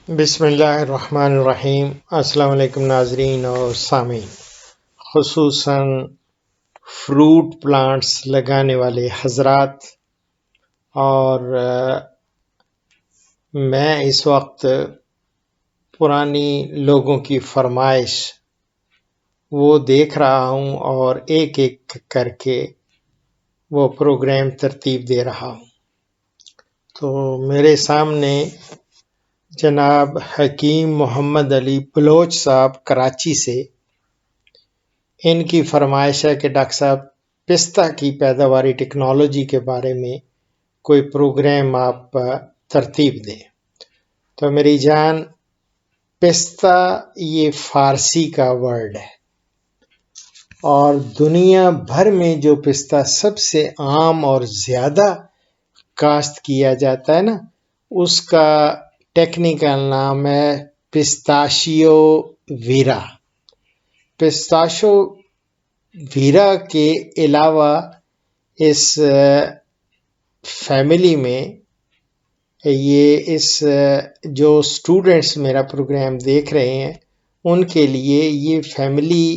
بسم اللہ الرحمن الرحیم۔ السلام علیکم ناظرین اور سامعین، خصوصاً فروٹ پلانٹس لگانے والے حضرات، اور میں اس وقت پرانی لوگوں کی فرمائش وہ دیکھ رہا ہوں اور ایک ایک کر کے وہ پروگرام ترتیب دے رہا ہوں۔ تو میرے سامنے جناب حکیم محمد علی بلوچ صاحب کراچی سے، ان کی فرمائش ہے کہ ڈاکٹر صاحب پستہ کی پیداواری ٹیکنالوجی کے بارے میں کوئی پروگرام آپ ترتیب دیں۔ تو میری جان، پستہ یہ فارسی کا ورڈ ہے، اور دنیا بھر میں جو پستہ سب سے عام اور زیادہ کاشت کیا جاتا ہے نا، اس کا ٹیکنیکل نام ہے پستاشیو ویرا۔ پستاشیو ویرا کے علاوہ اس فیملی میں اس جو اسٹوڈنٹس میرا پروگرام دیکھ رہے ہیں ان کے لیے یہ فیملی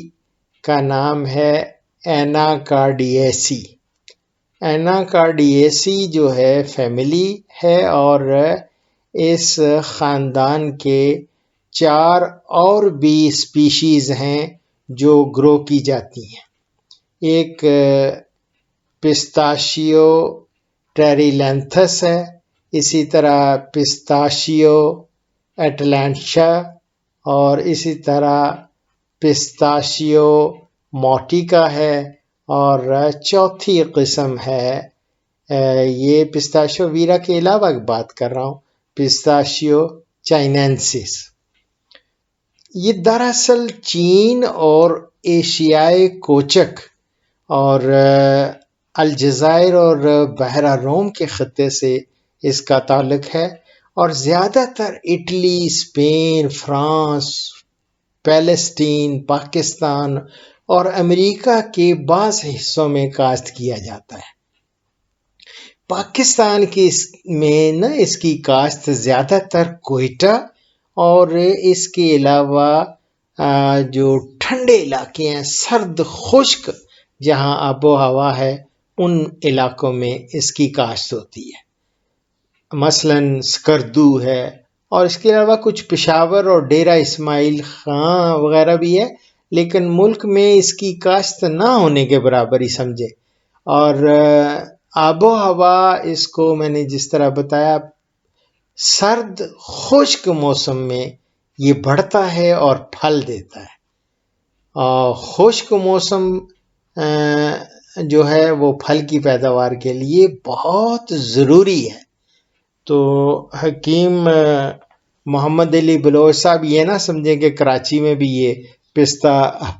کا نام ہے ایناکارڈییسی۔ ایناکارڈییسی جو ہے فیملی ہے، اور اس خاندان کے 4 اور بھی اسپیشیز ہیں جو گرو کی جاتی ہیں۔ ایک پستاشیو ٹیریلینتھس ہے، اسی طرح پستاشیو اٹلانٹشا، اور اسی طرح پستاشیو موٹیکا ہے، اور چوتھی قسم ہے یہ پستاشیو ویرا کے علاوہ بات کر رہا ہوں، پستاشیو چائنینسس۔ یہ دراصل چین اور ایشیائے کوچک اور الجزائر اور بحیرہ روم کے خطے سے اس کا تعلق ہے، اور زیادہ تر Italy, Spain, France, Palestine, Pakistan اور امریکہ کے بعض حصوں میں کاشت کیا جاتا ہے۔ پاکستان میں اس کی کاشت زیادہ تر کوئٹہ اور اس کے علاوہ جو ٹھنڈے علاقے ہیں، سرد خشک جہاں آب و ہوا ہے، ان علاقوں میں اس کی کاشت ہوتی ہے۔ مثلاً سکردو ہے، اور اس کے علاوہ کچھ پشاور اور ڈیرہ اسماعیل خان وغیرہ بھی ہے، لیکن ملک میں اس کی کاشت نہ ہونے کے برابر ہی سمجھے۔ اور آب و ہوا اس کو میں نے جس طرح بتایا، سرد خشک موسم میں یہ بڑھتا ہے اور پھل دیتا ہے، اور خشک موسم جو ہے وہ پھل کی پیداوار کے لیے بہت ضروری ہے۔ تو حکیم محمد علی بلوچ صاحب یہ نہ سمجھیں کہ کراچی میں بھی یہ پستہ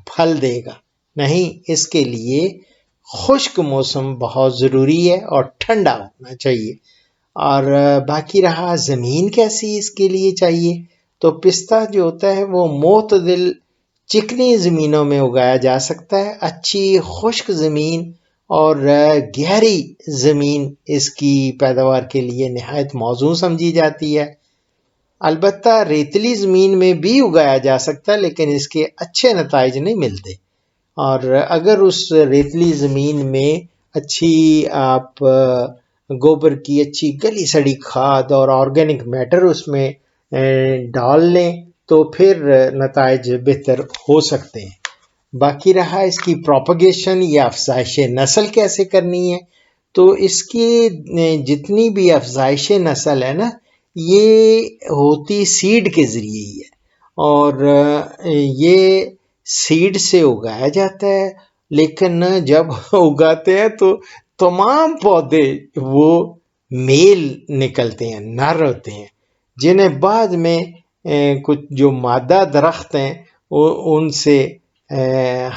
پھل دے گا، نہیں، اس کے لیے خشک موسم بہت ضروری ہے اور ٹھنڈا ہونا چاہیے۔ اور باقی رہا زمین کیسی اس کے لیے چاہیے، تو پستہ جو ہوتا ہے وہ معتدل چکنی زمینوں میں اگایا جا سکتا ہے۔ اچھی خشک زمین اور گہری زمین اس کی پیداوار کے لیے نہایت موزوں سمجھی جاتی ہے۔ البتہ ریتلی زمین میں بھی اگایا جا سکتا ہے، لیکن اس کے اچھے نتائج نہیں ملتے۔ اور اگر اس ریتلی زمین میں اچھی آپ گوبر کی اچھی گلی سڑی کھاد اور آرگینک میٹر اس میں ڈال لیں تو پھر نتائج بہتر ہو سکتے ہیں۔ باقی رہا اس کی پروپگیشن یا افزائش نسل کیسے کرنی ہے، تو اس کی جتنی بھی افزائش نسل ہے نا، یہ ہوتی سیڈ کے ذریعے ہی ہے، اور یہ سیڈ سے اگایا جاتا ہے، لیکن جب اگاتے ہیں تو تمام پودے وہ میل نکلتے ہیں، نر ہوتے ہیں، جنہیں بعد میں کچھ جو مادہ درخت ہیں ان سے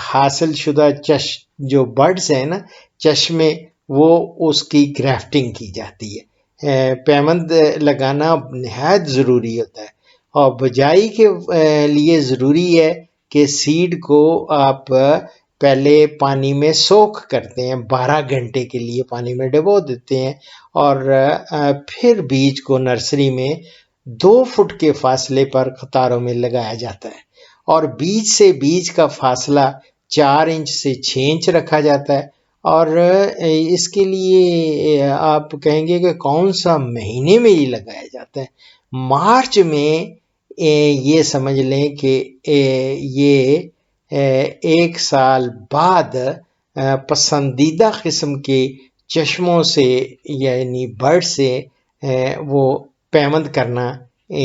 حاصل شدہ جو برڈز ہیں نا، چشمے، وہ اس کی گرافٹنگ کی جاتی ہے۔ پیوند لگانا نہایت ضروری ہوتا ہے، اور بجائی کے لیے ضروری ہے کہ سیڈ کو آپ پہلے پانی میں سوک کرتے ہیں، 12 گھنٹے کے لیے پانی میں ڈبو دیتے ہیں، اور پھر بیج کو نرسری میں 2 فٹ کے فاصلے پر قطاروں میں لگایا جاتا ہے، اور بیج سے بیج کا فاصلہ 4 انچ سے 6 انچ رکھا جاتا ہے۔ اور اس کے لیے آپ کہیں گے کہ کون سا مہینے میں یہ لگایا جاتا ہے؟ مارچ میں یہ سمجھ لیں کہ یہ 1 سال بعد پسندیدہ قسم کے چشموں سے یعنی برڈ سے وہ پیوند کرنا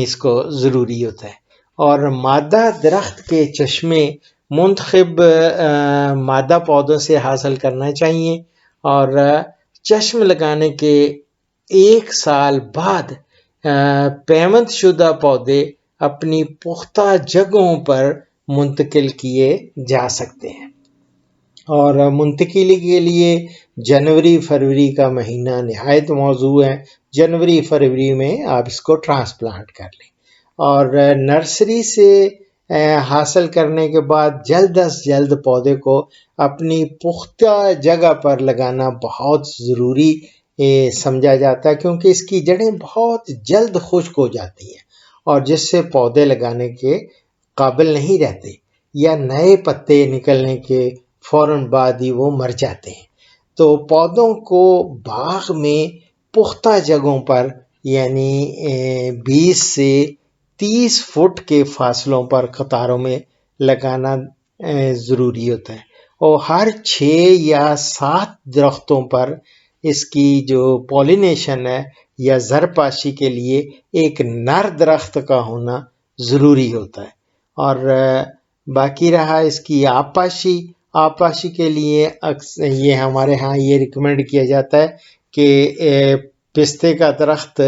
اس کو ضروری ہوتا ہے۔ اور مادہ درخت کے چشمے منتخب مادہ پودوں سے حاصل کرنا چاہیے، اور چشم لگانے کے 1 سال بعد پیوند شدہ پودے اپنی پختہ جگہوں پر منتقل کیے جا سکتے ہیں۔ اور منتقلی کے لیے جنوری فروری کا مہینہ نہایت موزوں ہے۔ جنوری فروری میں آپ اس کو ٹرانسپلانٹ کر لیں، اور نرسری سے حاصل کرنے کے بعد جلد از جلد پودے کو اپنی پختہ جگہ پر لگانا بہت ضروری سمجھا جاتا ہے، کیونکہ اس کی جڑیں بہت جلد خشک ہو جاتی ہیں، اور جس سے پودے لگانے کے قابل نہیں رہتے، یا نئے پتے نکلنے کے فوراً بعد ہی وہ مر جاتے ہیں۔ تو پودوں کو باغ میں پختہ جگہوں پر یعنی 20 سے 30 فٹ کے فاصلوں پر قطاروں میں لگانا ضروری ہوتا ہے، اور ہر 6 یا 7 درختوں پر اس کی جو پولینیشن ہے یا زرپاشی کے لیے ایک نر درخت کا ہونا ضروری ہوتا ہے۔ اور باقی رہا اس کی آبپاشی کے لیے یہ ہمارے ہاں یہ ریکمینڈ کیا جاتا ہے کہ پستے کا درخت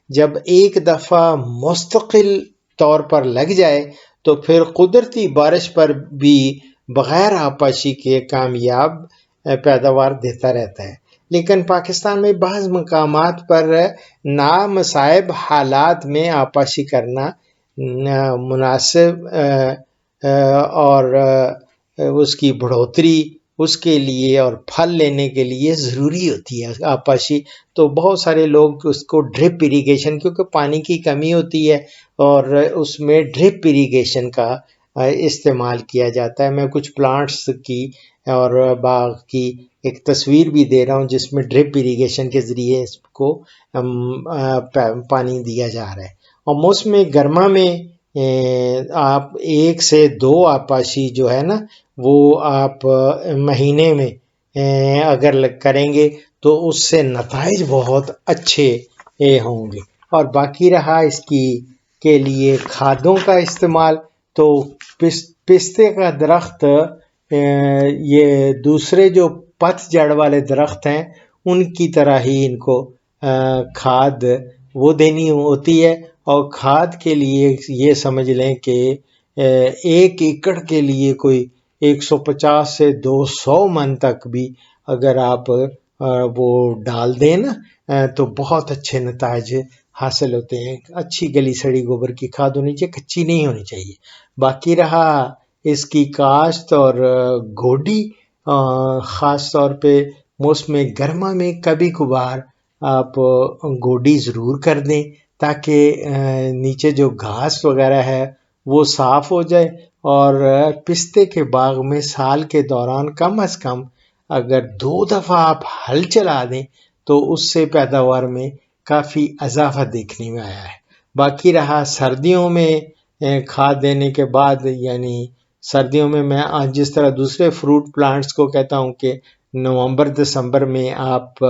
جب ایک دفعہ مستقل طور پر لگ جائے تو پھر قدرتی بارش پر بھی بغیر آبپاشی کے کامیاب پیداوار دیتا رہتا ہے۔ لیکن پاکستان میں بعض مقامات پر نامصائب حالات میں آبپاشی کرنا مناسب اور اس کی بڑھوتری اس کے لیے اور پھل لینے کے لیے ضروری ہوتی ہے آبپاشی۔ تو بہت سارے لوگ اس کو ڈرپ اریگیشن، کیونکہ پانی کی کمی ہوتی ہے اور اس میں ڈرپ اریگیشن کا استعمال کیا جاتا ہے۔ میں کچھ پلانٹس کی اور باغ کی ایک تصویر بھی دے رہا ہوں جس میں ڈرپ اریگیشن کے ذریعے اس کو پانی دیا جا رہا ہے۔ اور موسم گرما میں آپ 1 سے 2 آبپاشی جو ہے نا وہ آپ مہینے میں اگر کریں گے تو اس سے نتائج بہت اچھے ہوں گے۔ اور باقی رہا اس کے لیے کھادوں کا استعمال، تو پستے کا درخت یہ دوسرے جو پت جڑ والے درخت ہیں ان کی طرح ہی ان کو کھاد وہ دینی ہوتی ہے، اور کھاد کے لیے یہ سمجھ لیں کہ 1 ایکڑ کے لیے کوئی 150 سے 200 من تک بھی اگر آپ وہ ڈال دیں نا تو بہت اچھے نتائج حاصل ہوتے ہیں۔ اچھی گلی سڑی گوبر کی کھاد ہونی چاہیے، کچی نہیں ہونی چاہیے۔ باقی رہا اس کی کاشت اور گوڈی، خاص طور پہ موسم گرما میں کبھی کبھار آپ گوڈی ضرور کر دیں تاکہ نیچے جو گھاس وغیرہ ہے وہ صاف ہو جائے۔ اور پستے کے باغ میں سال کے دوران کم از کم اگر 2 دفعہ آپ ہل چلا دیں تو اس سے پیداوار میں کافی اضافہ دیکھنے میں آیا ہے۔ باقی رہا سردیوں میں کھاد دینے کے بعد، یعنی سردیوں میں میں جس طرح دوسرے فروٹ پلانٹس کو کہتا ہوں کہ نومبر دسمبر میں آپ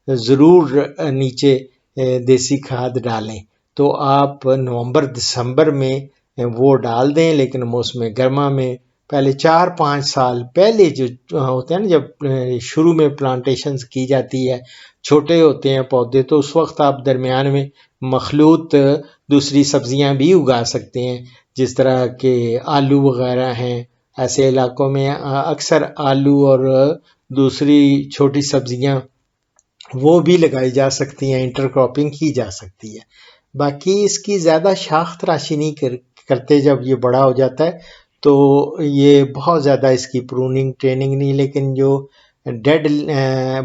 ضرور نیچے دیسی کھاد ڈالیں، تو آپ نومبر دسمبر میں وہ ڈال دیں۔ لیکن موسم گرما میں پہلے 4-5 سال پہلے جو ہوتے ہیں نا، جب شروع میں پلانٹیشنز کی جاتی ہے، چھوٹے ہوتے ہیں پودے، تو اس وقت آپ درمیان میں مخلوط دوسری سبزیاں بھی اگا سکتے ہیں، جس طرح کہ آلو وغیرہ ہیں۔ ایسے علاقوں میں اکثر آلو اور دوسری چھوٹی سبزیاں وہ بھی لگائی جا سکتی ہیں، انٹر کراپنگ کی جا سکتی ہے۔ باقی اس کی زیادہ شاخ تراشی نہیں کرتے، جب یہ بڑا ہو جاتا ہے تو یہ بہت زیادہ اس کی پروننگ ٹریننگ نہیں، لیکن جو ڈیڈ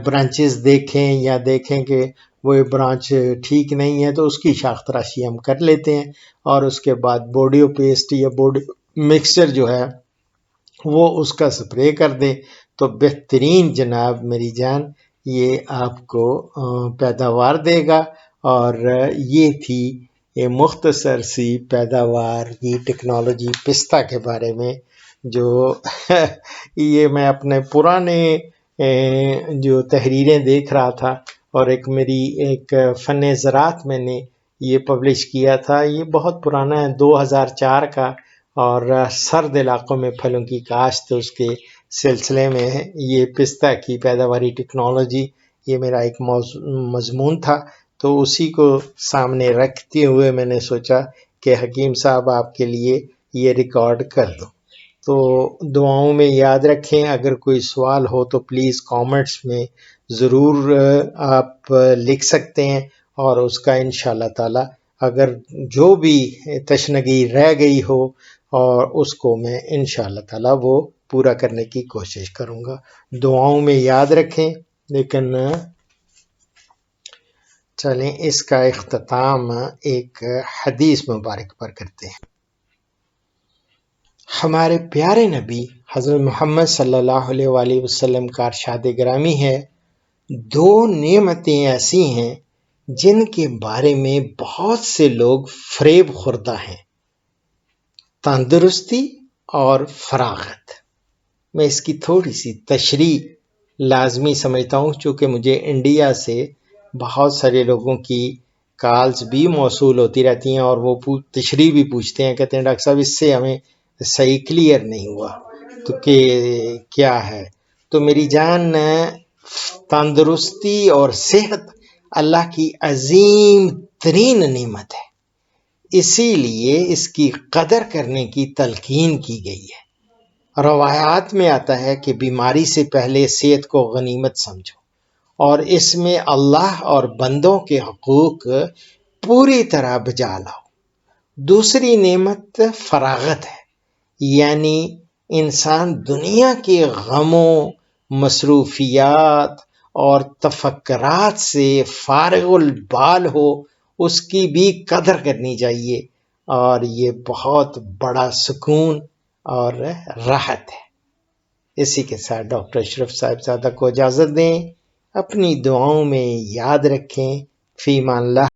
برانچز دیکھیں یا دیکھیں کہ وہ برانچ ٹھیک نہیں ہے تو اس کی شاخ تراشی ہم کر لیتے ہیں، اور اس کے بعد بوڈیو پیسٹ یا بوڈی مکسچر جو ہے وہ اس کا سپرے کر دیں تو بہترین جناب میری جان یہ آپ کو پیداوار دے گا۔ اور یہ تھی یہ مختصر سی پیداوار کی ٹیکنالوجی پستہ کے بارے میں، جو یہ میں اپنے پرانے جو تحریریں دیکھ رہا تھا، اور ایک میری ایک فن زراعت میں نے یہ پبلش کیا تھا، یہ بہت پرانا ہے 2004 کا، اور سرد علاقوں میں پھلوں کی کاشت اس کے سلسلے میں یہ پستہ کی پیداواری ٹیکنالوجی، یہ میرا ایک مضمون تھا، تو اسی کو سامنے رکھتے ہوئے میں نے سوچا کہ حکیم صاحب آپ کے لیے یہ ریکارڈ کر دو۔ تو دعاؤں میں یاد رکھیں، اگر کوئی سوال ہو تو پلیز کامنٹس میں ضرور آپ لکھ سکتے ہیں، اور اس کا انشاءاللہ تعالی اگر جو بھی تشنگی رہ گئی ہو اور اس کو میں انشاءاللہ تعالی وہ پورا کرنے کی کوشش کروں گا۔ دعاؤں میں یاد رکھیں۔ لیکن چلیں اس کا اختتام ایک حدیث مبارک پر کرتے ہیں۔ ہمارے پیارے نبی حضرت محمد صلی اللہ علیہ وآلہ وسلم کا ارشاد گرامی ہے، دو نعمتیں ایسی ہیں جن کے بارے میں بہت سے لوگ فریب خوردہ ہیں، تندرستی اور فراغت۔ میں اس کی تھوڑی سی تشریح لازمی سمجھتا ہوں، چونکہ مجھے انڈیا سے بہت سارے لوگوں کی کالز بھی موصول ہوتی رہتی ہیں، اور وہ تشریح بھی پوچھتے ہیں، کہتے ہیں ڈاکٹر صاحب اس سے ہمیں صحیح کلیئر نہیں ہوا تو کہ کیا ہے۔ تو میری جان، تندرستی اور صحت اللہ کی عظیم ترین نعمت ہے، اسی لیے اس کی قدر کرنے کی تلقین کی گئی ہے۔ روایات میں آتا ہے کہ بیماری سے پہلے صحت کو غنیمت سمجھو، اور اس میں اللہ اور بندوں کے حقوق پوری طرح بجا لاؤ۔ دوسری نعمت فراغت ہے، یعنی انسان دنیا کے غموں، مصروفیات اور تفکرات سے فارغ البال ہو، اس کی بھی قدر کرنی چاہیے، اور یہ بہت بڑا سکون اور راحت ہے۔ اسی کے ساتھ ڈاکٹر اشرف صاحبزادہ کو اجازت دیں، اپنی دعاؤں میں یاد رکھیں، فی امان اللہ۔